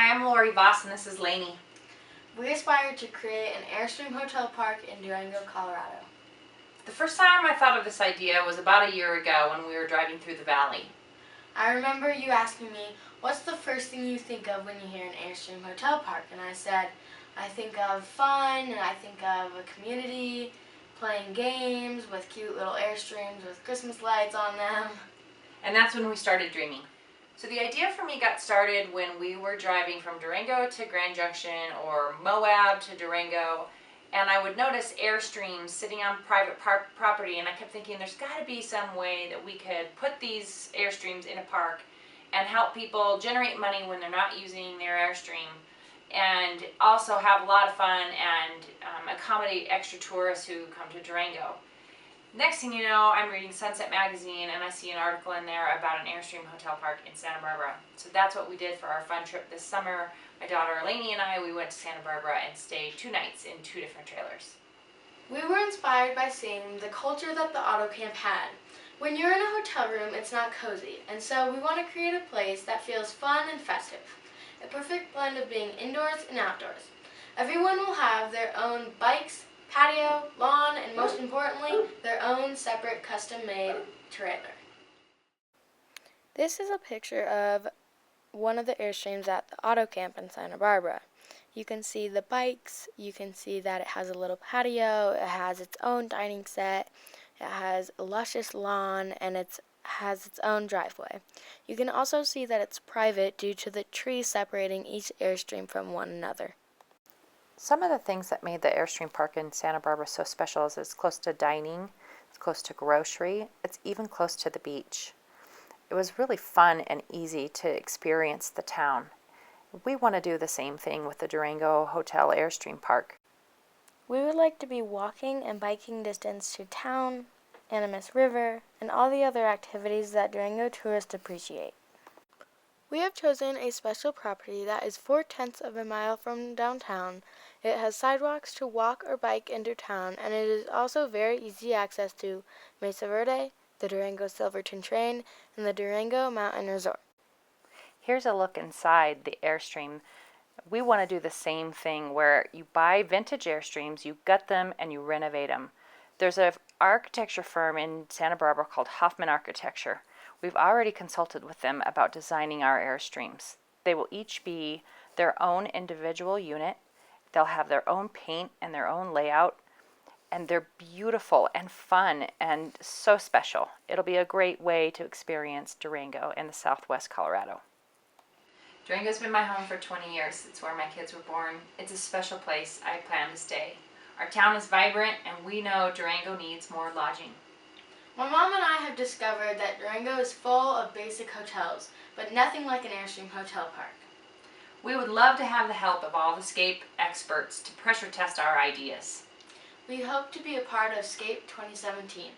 Hi, I'm Laurie and this is Lainey. We aspire to create an Airstream hotel park in Durango, Colorado. The first time I thought of this idea was about a year ago when we were driving through the valley. I remember you asking me, what's the first thing you think of when you hear an Airstream hotel park? And I said, I think of fun, and I think of a community, playing games with cute little Airstreams with Christmas lights on them. And that's when we started dreaming. So the idea for me got started when we were driving from Durango to Grand Junction or Moab to Durango, and I would notice Airstreams sitting on private property, and I kept thinking there's got to be some way that we could put these Airstreams in a park and help people generate money when they're not using their Airstream, and also have a lot of fun and accommodate extra tourists who come to Durango. Next thing you know, I'm reading Sunset Magazine and I see an article in there about an Airstream hotel park in Santa Barbara. So that's what we did for our fun trip this summer. My daughter Lainey and we went to Santa Barbara and stayed 2 nights in 2 different trailers. We were inspired by seeing the culture that the auto camp had. When you're in a hotel room, it's not cozy, and so we want to create a place that feels fun and festive. A perfect blend of being indoors and outdoors. Everyone will have their own bikes, patio, lawn, and most importantly, their own separate custom-made trailer. This is a picture of one of the Airstreams at the auto camp in Santa Barbara. You can see the bikes, you can see that it has a little patio, it has its own dining set, it has a luscious lawn, and it has its own driveway. You can also see that it's private due to the trees separating each Airstream from one another. Some of the things that made the Airstream Park in Santa Barbara so special is it's close to dining, it's close to grocery, it's even close to the beach. It was really fun and easy to experience the town. We want to do the same thing with the Durango Hotel Airstream Park. We would like to be walking and biking distance to town, Animas River, and all the other activities that Durango tourists appreciate. We have chosen a special property that is 4/10 of a mile from downtown. It has sidewalks to walk or bike into town, and it is also very easy access to Mesa Verde, the Durango Silverton Train, and the Durango Mountain Resort. Here's a look inside the Airstream. We want to do the same thing where you buy vintage Airstreams, you gut them, and you renovate them. There's an architecture firm in Santa Barbara called Hoffman Architecture. We've already consulted with them about designing our Airstreams. They will each be their own individual unit. They'll have their own paint and their own layout, and they're beautiful and fun and so special. It'll be a great way to experience Durango and the Southwest Colorado. Durango's been my home for 20 years. It's where my kids were born. It's a special place. I plan to stay. Our town is vibrant, and we know Durango needs more lodging. My mom and I have discovered that Durango is full of basic hotels, but nothing like an Airstream hotel park. We would love to have the help of all the Scape experts to pressure test our ideas. We hope to be a part of Scape 2017.